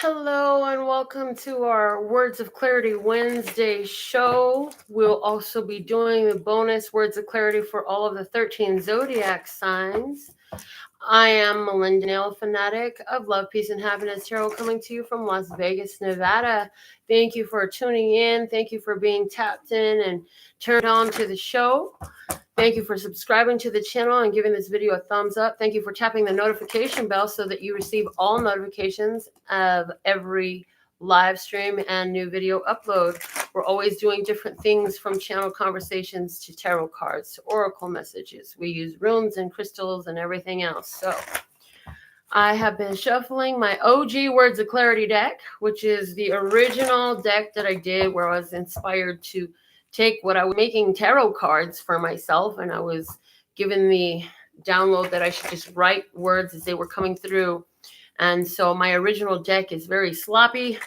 Hello and welcome to our Words of Clarity Wednesday show. We'll also be doing the bonus Words of Clarity for all of the 13 zodiac signs. I am Melinda, NailFanatic of Love, Peace, and Happiness Tarot, coming to you from Las Vegas, Nevada. Thank you for tuning in. Thank you for being tapped in and turned on to the show. Thank you for subscribing to the channel and giving this video a thumbs up. Thank you for tapping the notification bell so that you receive all notifications of every live stream and new video upload. We're always doing different things, from channel conversations to tarot cards to oracle messages. We use runes and crystals and everything else. So I have been shuffling my OG Words of Clarity deck, which is the original deck that I did where I was inspired to take what I was making tarot cards for myself, and I was given the download that I should just write words as they were coming through. And so my original deck is very sloppy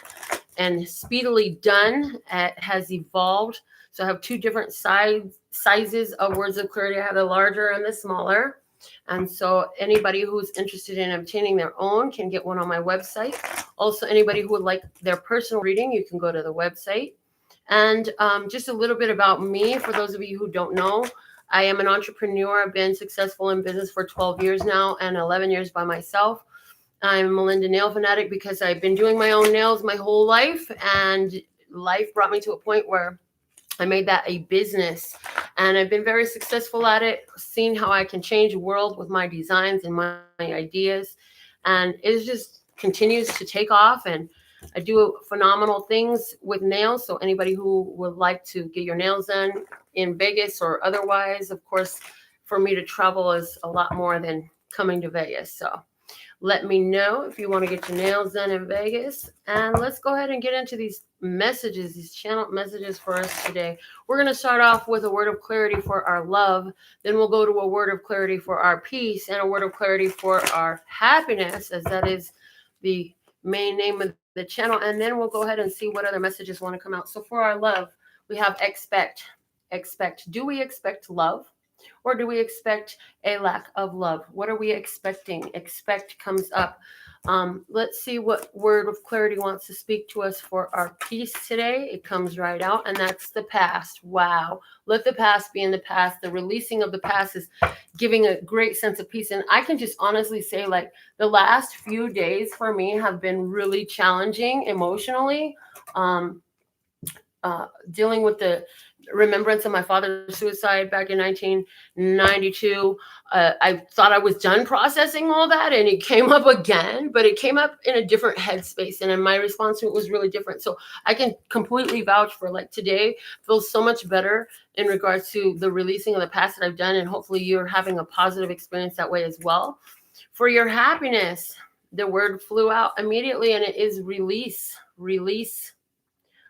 and speedily done. It has evolved. So I have two different sizes of Words of Clarity. I have the larger and the smaller. And so anybody who's interested in obtaining their own can get one on my website. Also, anybody who would like their personal reading, you can go to the website. And just a little bit about me, for those of you who don't know, I am an entrepreneur. I've been successful in business for 12 years now and 11 years by myself. I'm Melinda NailFanatic because I've been doing my own nails my whole life, and life brought me to a point where I made that a business, and I've been very successful at it, seeing how I can change the world with my designs and my ideas. And it just continues to take off, and I do phenomenal things with nails. So anybody who would like to get your nails done in Vegas or otherwise, of course, for me to travel is a lot more than coming to Vegas. So let me know if you want to get your nails done in Vegas. And let's go ahead and get into these messages, these channel messages for us today. We're going to start off with a word of clarity for our love. Then we'll go to a word of clarity for our peace and a word of clarity for our happiness, as that is the main name of the channel. And then we'll go ahead and see what other messages want to come out. So for our love, we have expect. Do we expect love? Or do we expect a lack of love? What are we expecting? Expect comes up. Let's see what word of clarity wants to speak to us for our peace today. It comes right out, and that's the past. Wow. Let the past be in the past. The releasing of the past is giving a great sense of peace. And I can just honestly say, like, the last few days for me have been really challenging emotionally. Dealing with the remembrance of my father's suicide back in 1992. I thought I was done processing all that, and it came up again, but it came up in a different headspace, and my response to it was really different. So I can completely vouch for, like, today feels so much better in regards to the releasing of the past that I've done, and hopefully you're having a positive experience that way as well. For your happiness, the word flew out immediately, and it is release.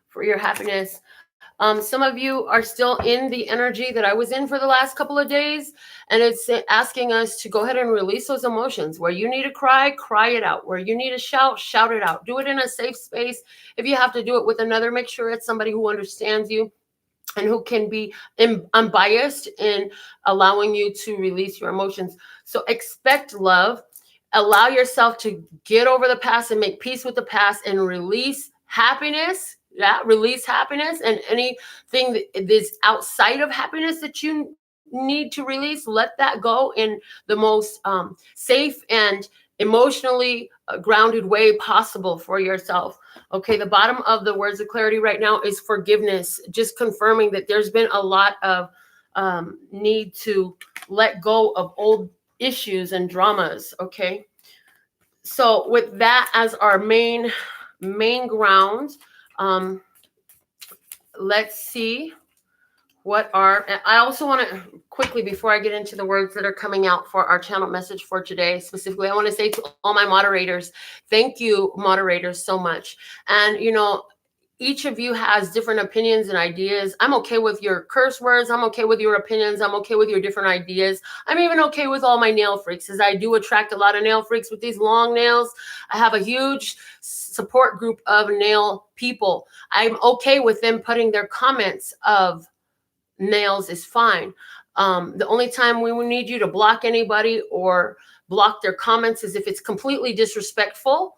For your happiness. Some of you are still in the energy that I was in for the last couple of days, and it's asking us to go ahead and release those emotions. Where you need to cry it out. Where you need to shout it out. Do it in a safe space. If you have to do it with another, make sure it's somebody who understands you and who can be unbiased in allowing you to release your emotions. So expect love. Allow yourself to get over the past and make peace with the past and release happiness. Yeah, release happiness, and anything that is outside of happiness that you need to release, let that go in the most safe and emotionally grounded way possible for yourself. Okay, the bottom of the words of clarity right now is forgiveness. Just confirming that there's been a lot of need to let go of old issues and dramas. Okay, so with that as our main ground, let's see what I also want to quickly, before I get into the words that are coming out for our channel message for today, specifically, I want to say to all my moderators, thank you, moderators, so much. And, each of you has different opinions and ideas. I'm okay with your curse words. I'm okay with your opinions. I'm okay with your different ideas. I'm even okay with all my nail freaks, as I do attract a lot of nail freaks with these long nails. I have a huge support group of nail people. I'm okay with them putting their comments of nails is fine. The only time we will need you to block anybody or block their comments is if it's completely disrespectful,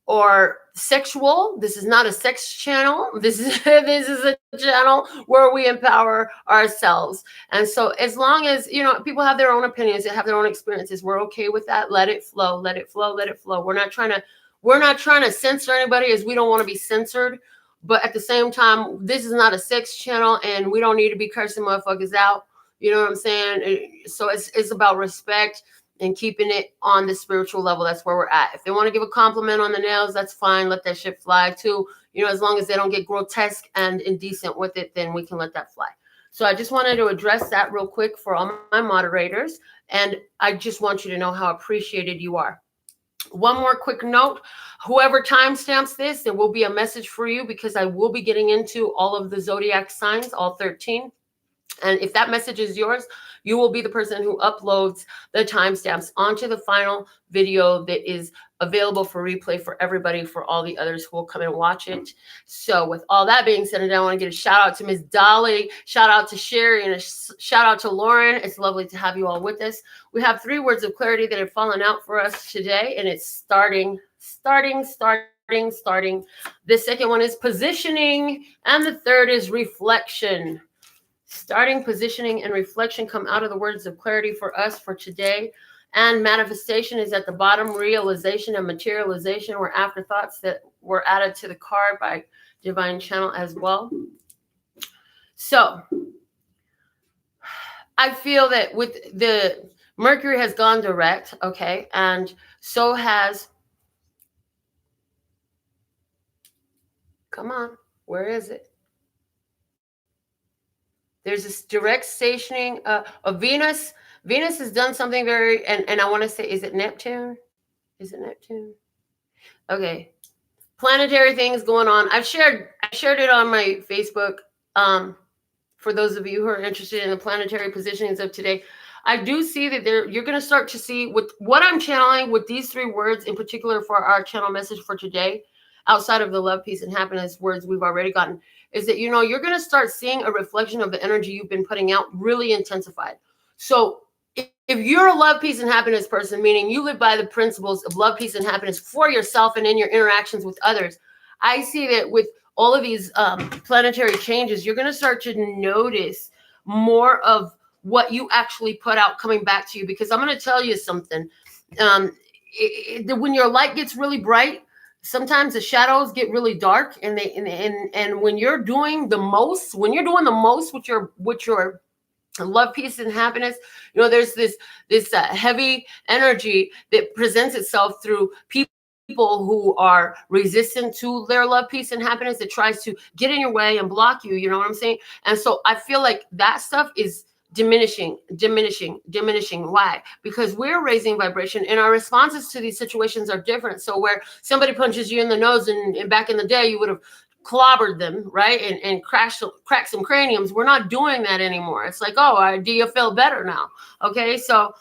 or sexual. This is not a sex channel. This is this is a channel where we empower ourselves. And so as long as, you know, people have their own opinions, they have their own experiences, we're okay with that. Let it flow, let it flow, let it flow. We're not trying to censor anybody, as we don't want to be censored. But at the same time, this is not a sex channel, and we don't need to be cursing motherfuckers out. You know what I'm saying? So it's about respect and keeping it on the spiritual level. That's where we're at. If they want to give a compliment on the nails, that's fine. Let that shit fly too. You know, as long as they don't get grotesque and indecent with it, then we can let that fly. So I just wanted to address that real quick for all my moderators. And I just want you to know how appreciated you are. One more quick note, whoever timestamps this, there will be a message for you, because I will be getting into all of the zodiac signs, all 13. And if that message is yours, you will be the person who uploads the timestamps onto the final video that is available for replay for everybody, for all the others who will come and watch it. So with all that being said, I want to get a shout out to Miss Dolly, shout out to Sherry, and a shout out to Lauren. It's lovely to have you all with us. We have 3 words of clarity that have fallen out for us today, and it's starting. The second one is positioning, and the third is reflection. Starting, positioning, and reflection come out of the words of clarity for us for today. And manifestation is at the bottom. Realization and materialization were afterthoughts that were added to the card by Divine Channel as well. So I feel that with the Mercury has gone direct, okay, and so has, come on, where is it? There's this direct stationing of Venus. Venus has done something very, and I want to say, is it Neptune? Is it Neptune? Okay. Planetary things going on. I shared it on my Facebook. For those of you who are interested in the planetary positionings of today, I do see that you're going to start to see with what I'm channeling with these 3 words in particular for our channel message for today, outside of the love, peace, and happiness words we've already gotten, is that, you know, you're going to start seeing a reflection of the energy you've been putting out really intensified. So if you're a love, peace, and happiness person, meaning you live by the principles of love, peace, and happiness for yourself and in your interactions with others, I see that with all of these planetary changes, you're going to start to notice more of what you actually put out coming back to you. Because I'm going to tell you something. When your light gets really bright, sometimes the shadows get really dark, and when you're doing the most, with your love, peace, and happiness, you know, there's this heavy energy that presents itself through people who are resistant to their love, peace, and happiness, that tries to get in your way and block you. You know what I'm saying? And so I feel like that stuff is diminishing. Why? Because we're raising vibration, and our responses to these situations are different. So where somebody punches you in the nose, and back in the day you would have clobbered them, right, and cracked some craniums. We're not doing that anymore. It's like, oh, do you feel better now? Okay, so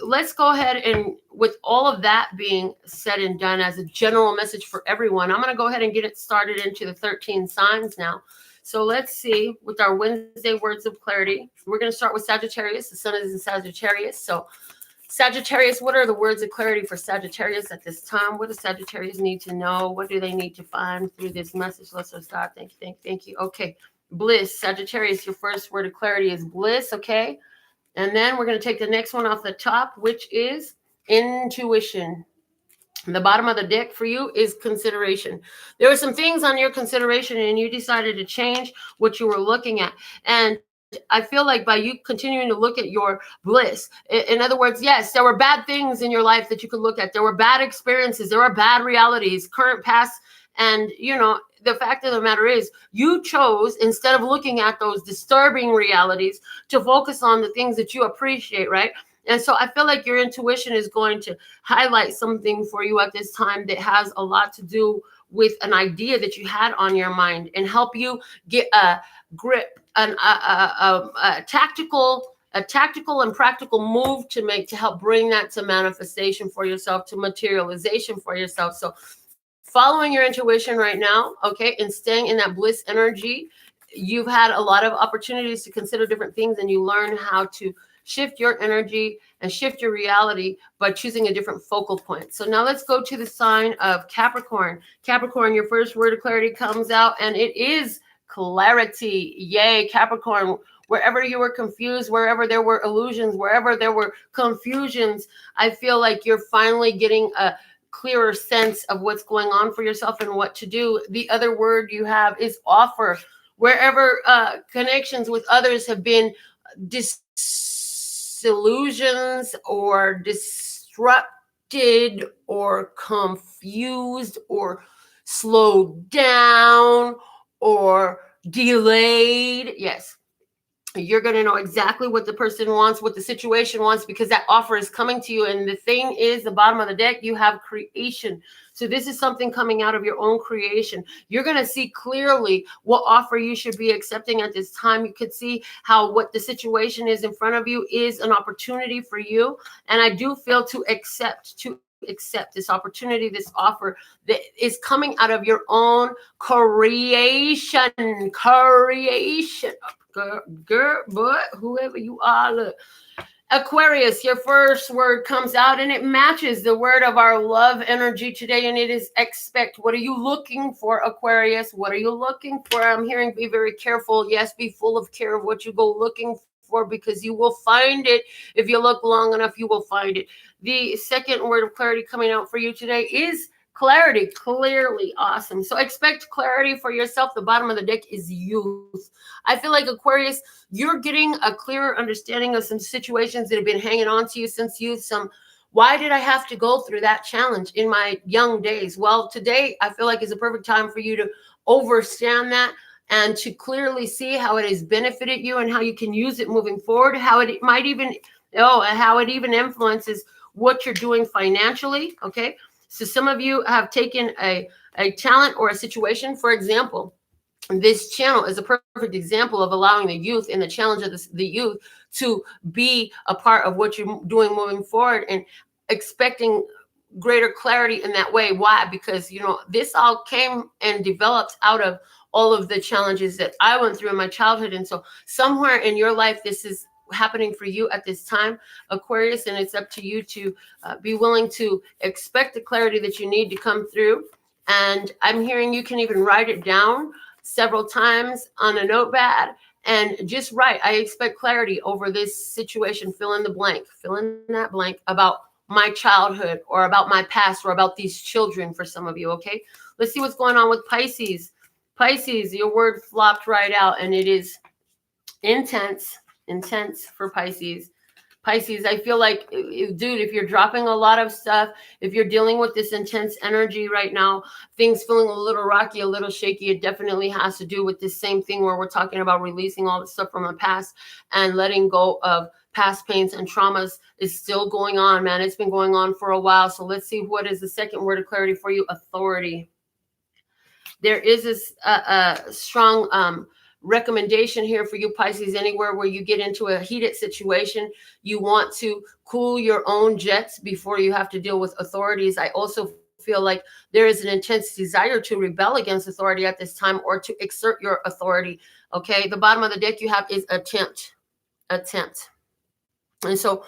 let's go ahead, and with all of that being said and done as a general message for everyone, I'm going to go ahead and get it started into the 13 signs now. So let's see, with our Wednesday words of clarity, we're going to start with Sagittarius. The sun is in Sagittarius. So Sagittarius, what are the words of clarity for Sagittarius at this time? What does Sagittarius need to know? What do they need to find through this message? Let's start. Thank you. Okay. Bliss. Sagittarius, your first word of clarity is bliss. Okay. And then we're going to take the next one off the top, which is intuition. The bottom of the deck for you is consideration. There were some things on your consideration, and you decided to change what you were looking at. And I feel like by you continuing to look at your bliss, in other words, yes, there were bad things in your life that you could look at. There were bad experiences. There were bad realities, current, past. And, you know, the fact of the matter is you chose, instead of looking at those disturbing realities, to focus on the things that you appreciate, right? And so I feel like your intuition is going to highlight something for you at this time that has a lot to do with an idea that you had on your mind, and help you get a grip, a tactical and practical move to make, to help bring that to manifestation for yourself, to materialization for yourself. So following your intuition right now, okay, and staying in that bliss energy you've had a lot of opportunities to consider different things, and you learn how to shift your energy and shift your reality by choosing a different focal point. So now let's go to the sign of Capricorn. Capricorn, your first word of clarity comes out, and it is clarity. Yay, Capricorn. Wherever you were confused, wherever there were illusions, wherever there were confusions, I feel like you're finally getting a clearer sense of what's going on for yourself and what to do. The other word you have is offer. Wherever connections with others have been disillusions or disrupted or confused or slowed down or delayed, yes, you're going to know exactly what the person wants, what the situation wants, because that offer is coming to you. And the thing is, the bottom of the deck, you have creation. So this is something coming out of your own creation. You're going to see clearly what offer you should be accepting at this time. You could see how what the situation is in front of you is an opportunity for you. And I do feel to accept this opportunity, this offer that is coming out of your own creation. Girl, boy, whoever you are, look. Aquarius, your first word comes out and it matches the word of our love energy today, and it is expect. What are you looking for, Aquarius? What are you looking for? I'm hearing be very careful. Yes, be full of care of what you go looking for, because you will find it. If you look long enough, you will find it. The second word of clarity coming out for you today is clarity. Clearly. Awesome. So expect clarity for yourself. The bottom of the deck is youth. I feel like, Aquarius, you're getting a clearer understanding of some situations that have been hanging on to you since youth. Why did I have to go through that challenge in my young days? Well, today I feel like is a perfect time for you to understand that and to clearly see how it has benefited you and how you can use it moving forward, how it might even, how it even influences what you're doing financially. Okay. So some of you have taken a talent or a situation, for example. This channel is a perfect example of allowing the youth and the challenge of the youth to be a part of what you're doing moving forward and expecting greater clarity in that way. Why? Because, this all came and developed out of all of the challenges that I went through in my childhood. And so somewhere in your life, this is happening for you at this time, Aquarius, and it's up to you to be willing to expect the clarity that you need to come through. And I'm hearing you can even write it down several times on a notepad and just write, I expect clarity over this situation, fill in the blank, fill in that blank about my childhood or about my past or about these children for some of you. Okay, let's see what's going on with Pisces. Pisces, your word flopped right out, and it is intense for Pisces. Pisces, I feel like, dude, if you're dropping a lot of stuff, if you're dealing with this intense energy right now, things feeling a little rocky, a little shaky, it definitely has to do with this same thing where we're talking about releasing all the stuff from the past and letting go of past pains and traumas is still going on, man. It's been going on for a while. So let's see, what is the second word of clarity for you? Authority. There is this strong recommendation here for you, Pisces. Anywhere where you get into a heated situation, you want to cool your own jets before you have to deal with authorities. I also feel like there is an intense desire to rebel against authority at this time or to exert your authority. Okay, the bottom of the deck you have is attempt. And so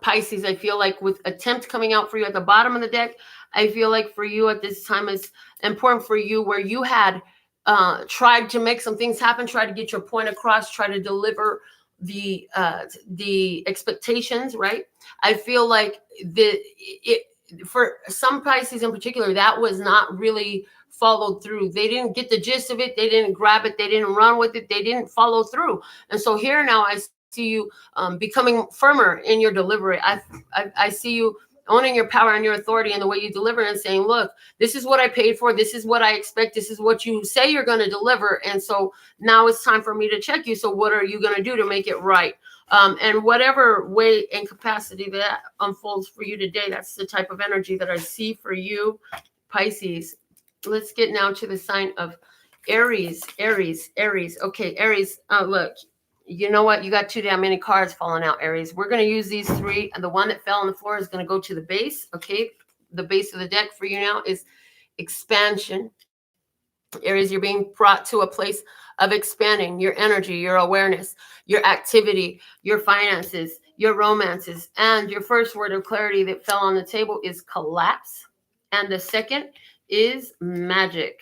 Pisces, I feel like with attempt coming out for you at the bottom of the deck, I feel like for you at this time is important for you where you had tried to make some things happen, try to get your point across, try to deliver the expectations, right? I feel like for some Pisces in particular, that was not really followed through. They didn't get the gist of it. They didn't grab it. They didn't run with it. They didn't follow through. And so here now I see you becoming firmer in your delivery. I see you owning your power and your authority in the way you deliver and saying, look, this is what I paid for. This is what I expect. This is what you say you're going to deliver. And so now it's time for me to check you. So what are you going to do to make it right? And whatever way and capacity that unfolds for you today, that's the type of energy that I see for you, Pisces. Let's get now to the sign of Aries. Okay, Aries, look. You know what? You got too damn many cards falling out, Aries. We're going to use these three. And the one that fell on the floor is going to go to the base. Okay. The base of the deck for you now is expansion. Aries, you're being brought to a place of expanding your energy, your awareness, your activity, your finances, your romances. And your first word of clarity that fell on the table is collapse. And the second is magic.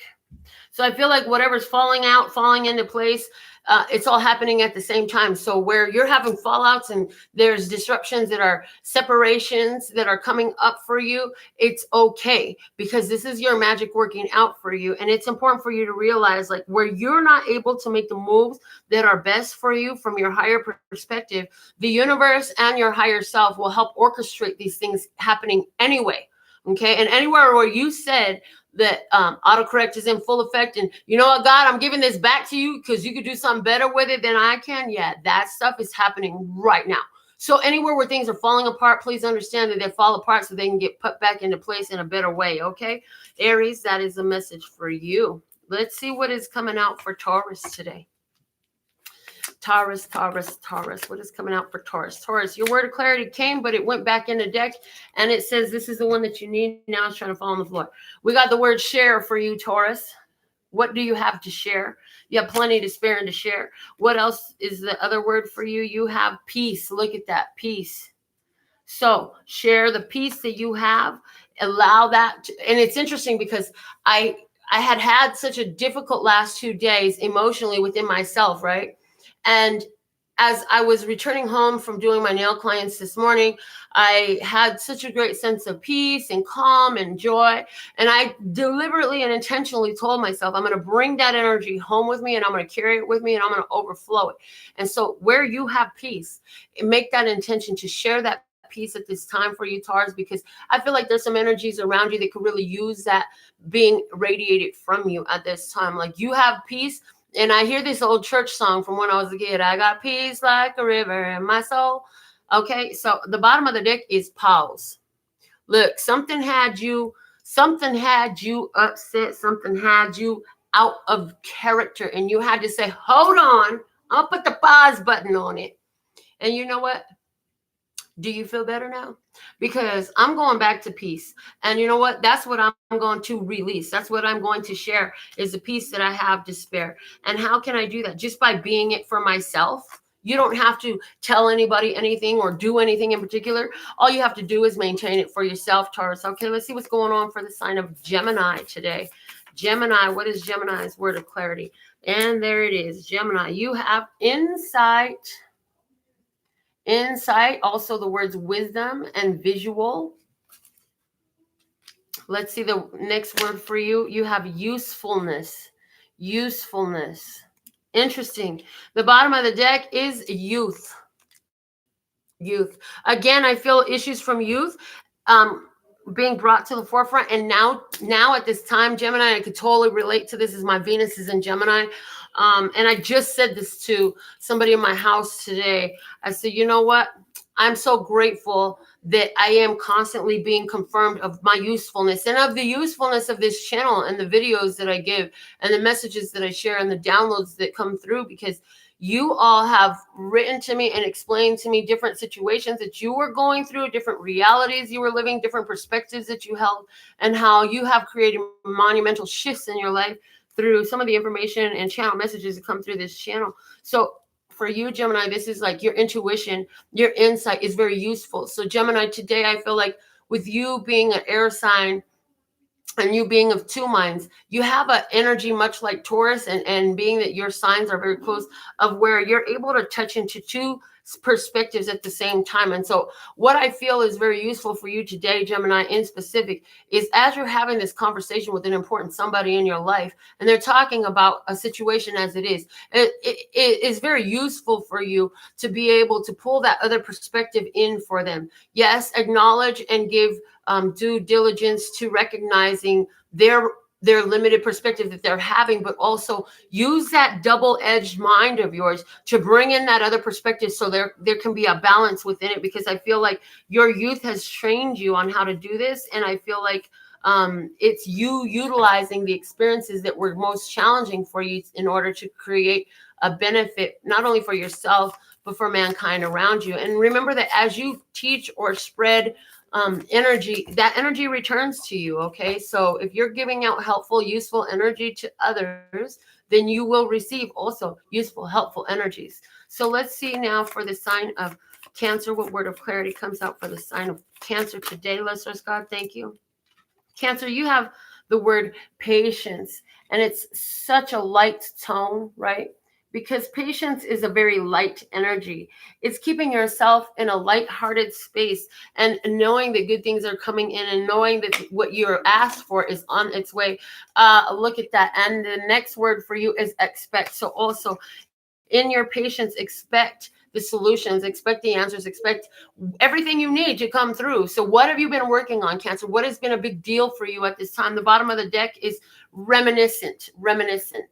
So I feel like whatever's falling out, falling into place, it's all happening at the same time. So where you're having fallouts and there's disruptions that are separations that are coming up for you, it's okay, because this is your magic working out for you. And it's important for you to realize, like, where you're not able to make the moves that are best for you from your higher perspective, the universe and your higher self will help orchestrate these things happening anyway. Okay. And anywhere where you said that autocorrect is in full effect, and you know what, God, I'm giving this back to you because you could do something better with it than I can. Yeah, that stuff is happening right now. So anywhere where things are falling apart, please understand that they fall apart so they can get put back into place in a better way. Okay, Aries, that is a message for you. Let's see what is coming out for Taurus today. Taurus. What is coming out for Taurus? Taurus, your word of clarity came, but it went back in the deck, and it says this is the one that you need. Now it's trying to fall on the floor. We got the word share for you, Taurus. What do you have to share? You have plenty to spare and to share. What else is the other word for you? You have peace. Look at that, peace. So share the peace that you have. Allow that. And it's interesting because I had such a difficult last 2 days emotionally within myself, right? And as I was returning home from doing my nail clients this morning, I had such a great sense of peace and calm and joy. And I deliberately and intentionally told myself, I'm going to bring that energy home with me, and I'm going to carry it with me, and I'm going to overflow it. And so where you have peace, make that intention to share that peace at this time for you, Taurus, because I feel like there's some energies around you that could really use that being radiated from you at this time. Like, you have peace. And I hear this old church song from when I was a kid. I got peace like a river in my soul. Okay, so the bottom of the deck is pause. Look, something had you upset, something had you out of character, and you had to say, hold on, I'll put the pause button on it. And you know what? Do you feel better now? Because I'm going back to peace. And you know what? That's what I'm going to release. That's what I'm going to share, is the peace that I have to spare. And how can I do that? Just by being it for myself. You don't have to tell anybody anything or do anything in particular. All you have to do is maintain it for yourself, Taurus. Okay, let's see what's going on for the sign of Gemini today. Gemini, what is Gemini's word of clarity? And there it is. Gemini, you have insight. Insight, also the words wisdom and visual. Let's see the next word for you. You have usefulness. Usefulness. Interesting. The bottom of the deck is youth. Youth. Again, I feel issues from youth being brought to the forefront. And now at this time, Gemini, I could totally relate to this, as my Venus is in Gemini. And I just said this to somebody in my house today. I said, you know what? I'm so grateful that I am constantly being confirmed of my usefulness and of the usefulness of this channel and the videos that I give and the messages that I share and the downloads that come through, because you all have written to me and explained to me different situations that you were going through, different realities you were living, different perspectives that you held, and how you have created monumental shifts in your life through some of the information and channel messages that come through this channel. So for you, Gemini, this is like your intuition, your insight is very useful. So Gemini, today, I feel like with you being an air sign and you being of two minds, you have an energy much like Taurus, and being that your signs are very close, of where you're able to touch into two perspectives at the same time. And so what I feel is very useful for you today, Gemini, in specific, is as you're having this conversation with an important somebody in your life, and they're talking about a situation as it is, it is very useful for you to be able to pull that other perspective in for them. Yes, acknowledge and give due diligence to recognizing their limited perspective that they're having, but also use that double-edged mind of yours to bring in that other perspective, so there can be a balance within it, because I feel like your youth has trained you on how to do this, and I feel like it's you utilizing the experiences that were most challenging for you in order to create a benefit, not only for yourself, but for mankind around you. And remember that as you teach or spread energy, that energy returns to you. Okay, so if you're giving out helpful, useful energy to others, then you will receive also useful, helpful energies. So let's see now for the sign of Cancer, what word of clarity comes out for the sign of Cancer today, listeners? God, thank you. Cancer, you have the word patience, and it's such a light tone, right? Because patience is a very light energy. It's keeping yourself in a light-hearted space and knowing that good things are coming in and knowing that what you're asked for is on its way. Look at that. And the next word for you is expect. So also in your patience, expect the solutions, expect the answers, expect everything you need to come through. So what have you been working on, Cancer? What has been a big deal for you at this time? The bottom of the deck is reminiscent, reminiscent.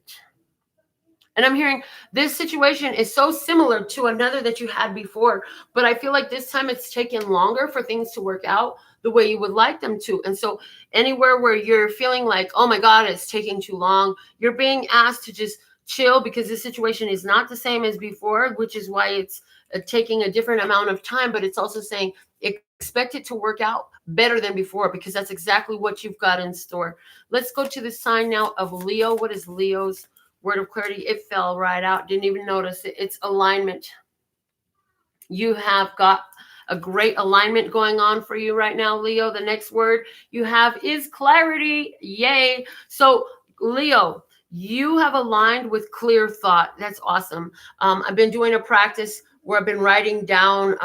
And I'm hearing this situation is so similar to another that you had before, but I feel like this time it's taken longer for things to work out the way you would like them to. And so anywhere where you're feeling like, oh my God, it's taking too long, you're being asked to just chill because this situation is not the same as before, which is why it's taking a different amount of time. But it's also saying expect it to work out better than before because that's exactly what you've got in store. Let's go to the sign now of Leo. What is Leo's word of clarity? It fell right out. Didn't even notice it. It's alignment. You have got a great alignment going on for you right now, Leo. The next word you have is clarity. Yay. So, Leo, you have aligned with clear thought. That's awesome. I've been doing a practice where I've been writing down.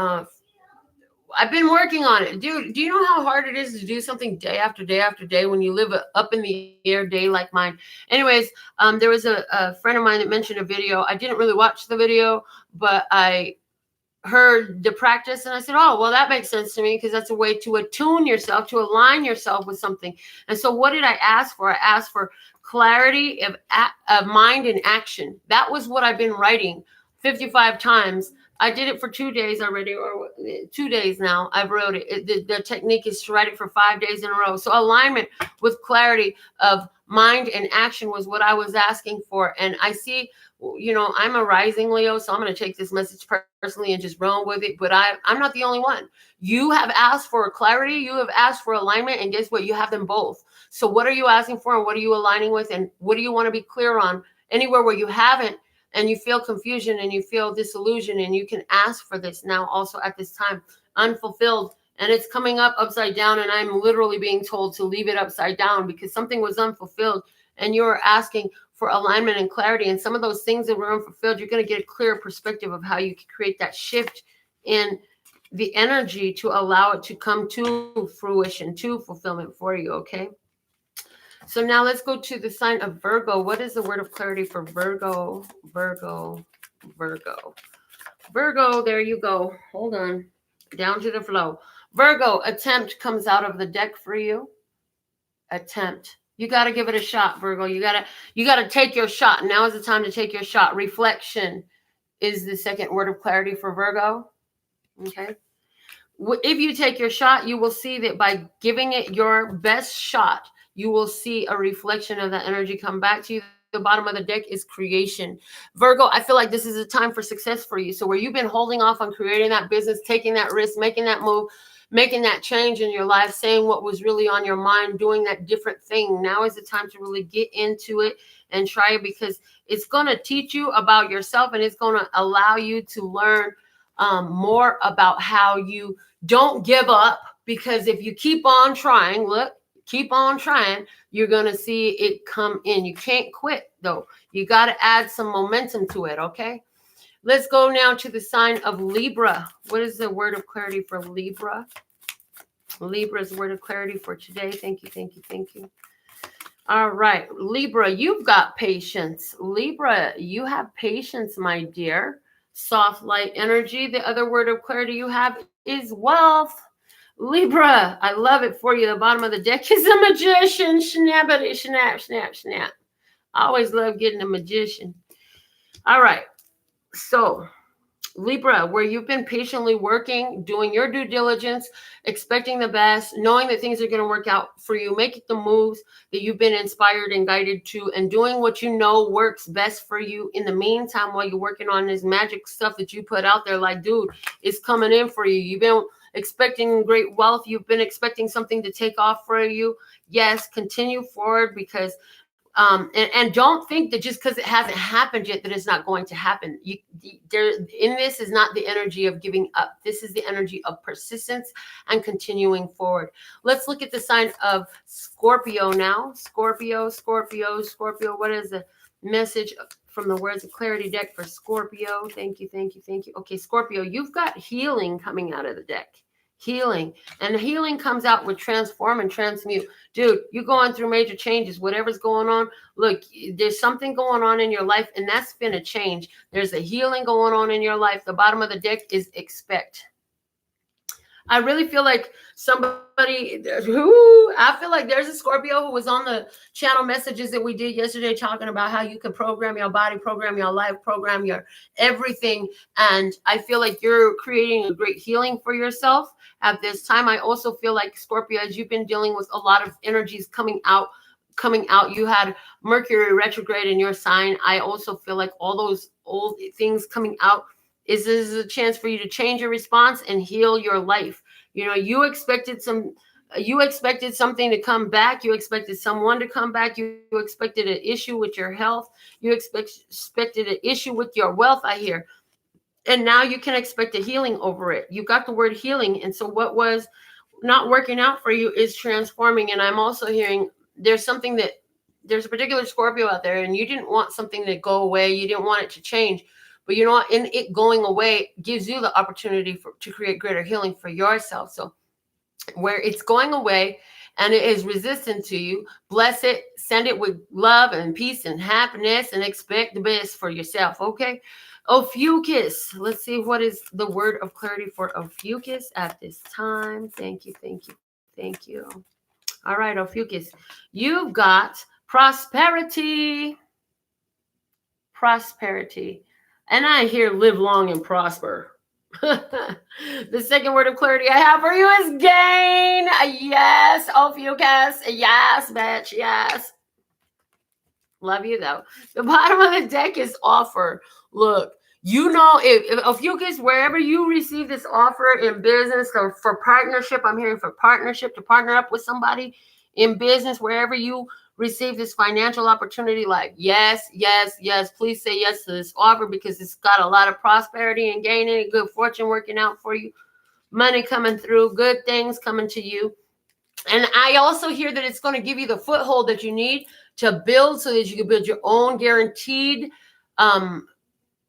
I've been working on it. Dude, do you know how hard it is to do something day after day after day when you live up in the air day like mine? Anyways, there was a friend of mine that mentioned a video. I didn't really watch the video, but I heard the practice and I said, oh, well, that makes sense to me because that's a way to attune yourself, to align yourself with something. And so what did I ask for? I asked for clarity of mind and action. That was what I've been writing 55 times. I did it for 2 days already, or 2 days now. I've wrote it. The technique is to write it for 5 days in a row. So alignment with clarity of mind and action was what I was asking for. And I see, I'm a rising Leo, so I'm going to take this message personally and just run with it. But I'm not the only one. You have asked for clarity. You have asked for alignment. And guess what? You have them both. So what are you asking for? And what are you aligning with? And what do you want to be clear on? Anywhere where you haven't, and you feel confusion and you feel disillusion, and you can ask for this now also at this time, unfulfilled. And it's coming up upside down. And I'm literally being told to leave it upside down because something was unfulfilled. And you're asking for alignment and clarity. And some of those things that were unfulfilled, you're going to get a clear perspective of how you can create that shift in the energy to allow it to come to fruition, to fulfillment for you. Okay. So now let's go to the sign of Virgo. What is the word of clarity for Virgo? Virgo. There you go. Hold on. Down to the flow. Virgo, attempt comes out of the deck for you. Attempt. You got to give it a shot, Virgo. You got to take your shot. Now is the time to take your shot. Reflection is the second word of clarity for Virgo. Okay. If you take your shot, you will see that by giving it your best shot, you will see a reflection of that energy come back to you. The bottom of the deck is creation. Virgo, I feel like this is a time for success for you. So where you've been holding off on creating that business, taking that risk, making that move, making that change in your life, saying what was really on your mind, doing that different thing. Now is the time to really get into it and try it because it's going to teach you about yourself and it's going to allow you to learn more about how you don't give up. Because if you keep on trying, keep on trying, you're going to see it come in. You can't quit, though. You got to add some momentum to it, okay? Let's go now to the sign of Libra. What is the word of clarity for Libra? Libra's word of clarity for today. Thank you. All right, Libra, you've got patience. Libra, you have patience, my dear. Soft, light energy. The other word of clarity you have is wealth. Libra, I love it for you. The bottom of the deck is a magician. Snappity, snap. I always love getting a magician. All right. So, Libra, where you've been patiently working, doing your due diligence, expecting the best, knowing that things are going to work out for you, making the moves that you've been inspired and guided to, and doing what you know works best for you in the meantime while you're working on this magic stuff that you put out there. Like, dude, it's coming in for you. You've been expecting great wealth. You've been expecting something to take off for you. Yes, continue forward, because and don't think that just because it hasn't happened yet that it's not going to happen. There in this is not the energy of giving up. This is the energy of persistence and continuing forward. Let's look at the sign of Scorpio now. Scorpio. What is the message from the Words of Clarity deck for Scorpio? Thank you. Okay, Scorpio, you've got healing coming out of the deck. Healing. And the healing comes out with transform and transmute. Dude, you're going through major changes. Whatever's going on, look, there's something going on in your life, and that's been a change. There's a healing going on in your life. The bottom of the deck is expect. I really feel like I feel like there's a Scorpio who was on the channel messages that we did yesterday, talking about how you can program your body, program your life, program your everything. And I feel like you're creating a great healing for yourself at this time. I also feel like, Scorpio, as you've been dealing with a lot of energies coming out, you had Mercury retrograde in your sign. I also feel like all those old things coming out is a chance for you to change your response and heal your life. You know, you expected something to come back. You expected someone to come back. You expected an issue with your health. You expected an issue with your wealth, I hear. And now you can expect a healing over it. You got the word healing. And so what was not working out for you is transforming. And I'm also hearing there's a particular Scorpio out there, and you didn't want something to go away. You didn't want it to change. But you know what? In it going away gives you the opportunity to create greater healing for yourself. So where it's going away and it is resistant to you, bless it, send it with love and peace and happiness, and expect the best for yourself. Okay. Ophiuchus. Let's see what is the word of clarity for Ophiuchus at this time. Thank you. All right, Ophiuchus. You've got prosperity. And I hear live long and prosper. The second word of clarity I have for you is gain. Yes, Ophiuchus. Yes, bitch. Yes. Love you, though. The bottom of the deck is offer. Look, you know, if Ophiuchus, wherever you receive this offer in business or for partnership, I'm hearing for partnership, to partner up with somebody in business, wherever you receive this financial opportunity, like, yes, please say yes to this offer, because it's got a lot of prosperity and gain in it, good fortune working out for you, money coming through, good things coming to you. And I also hear that it's going to give you the foothold that you need to build, so that you can build your own guaranteed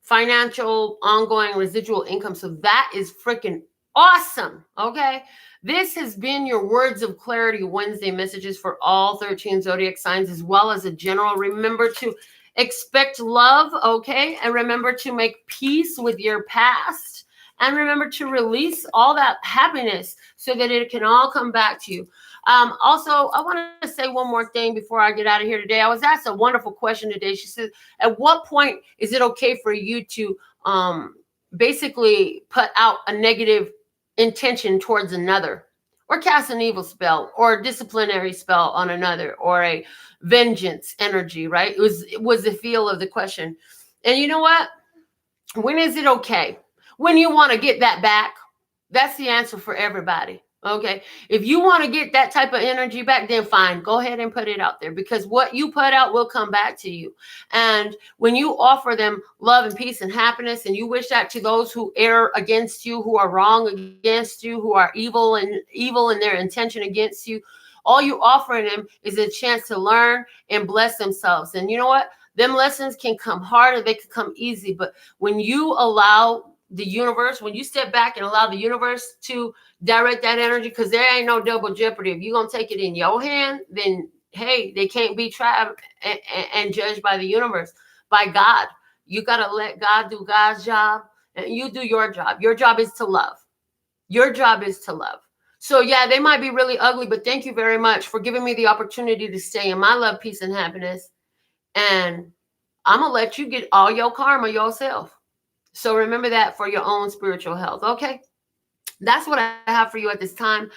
financial ongoing residual income. So that is freaking awesome. Okay. This has been your Words of Clarity Wednesday messages for all 13 zodiac signs, as well as a general. Remember to expect love, okay? And remember to make peace with your past. And remember to release all that happiness so that it can all come back to you. Also, I want to say one more thing before I get out of here today. I was asked a wonderful question today. She said, at what point is it okay for you to basically put out a negative intention towards another, or cast an evil spell or a disciplinary spell on another, or a vengeance energy, right? It was the feel of the question. And you know what? When is it okay? When you want to get that back. That's the answer for everybody. Okay. If you want to get that type of energy back, then fine. Go ahead and put it out there, because what you put out will come back to you. And when you offer them love and peace and happiness, and you wish that to those who err against you, who are wrong against you, who are evil in their intention against you, all you offering them is a chance to learn and bless themselves. And you know what? Them lessons can come hard or they can come easy. But when you allow the universe, when you step back and allow the universe to direct that energy, because there ain't no double jeopardy. If you're going to take it in your hand, then, hey, they can't be tried and judged by the universe, by God. You got to let God do God's job, and you do your job. Your job is to love. Your job is to love. So, yeah, they might be really ugly, but thank you very much for giving me the opportunity to stay in my love, peace, and happiness. And I'm going to let you get all your karma yourself. So remember that for your own spiritual health. Okay. That's what I have for you at this time.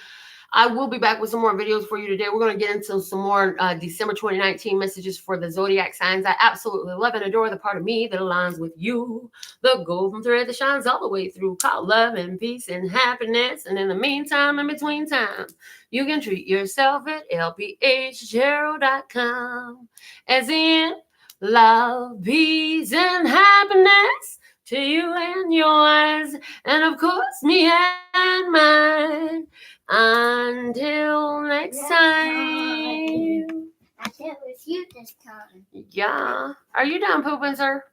I will be back with some more videos for you today. We're going to get into some more December 2019 messages for the zodiac signs. I absolutely love and adore the part of me that aligns with you. The golden thread that shines all the way through, called love and peace and happiness. And in the meantime, in between time, you can treat yourself at lphgerald.com. As in, love, peace, and happiness to you and yours, and of course me and mine. Until next time. I said it was you this time. Yeah. Are you done pooping, sir?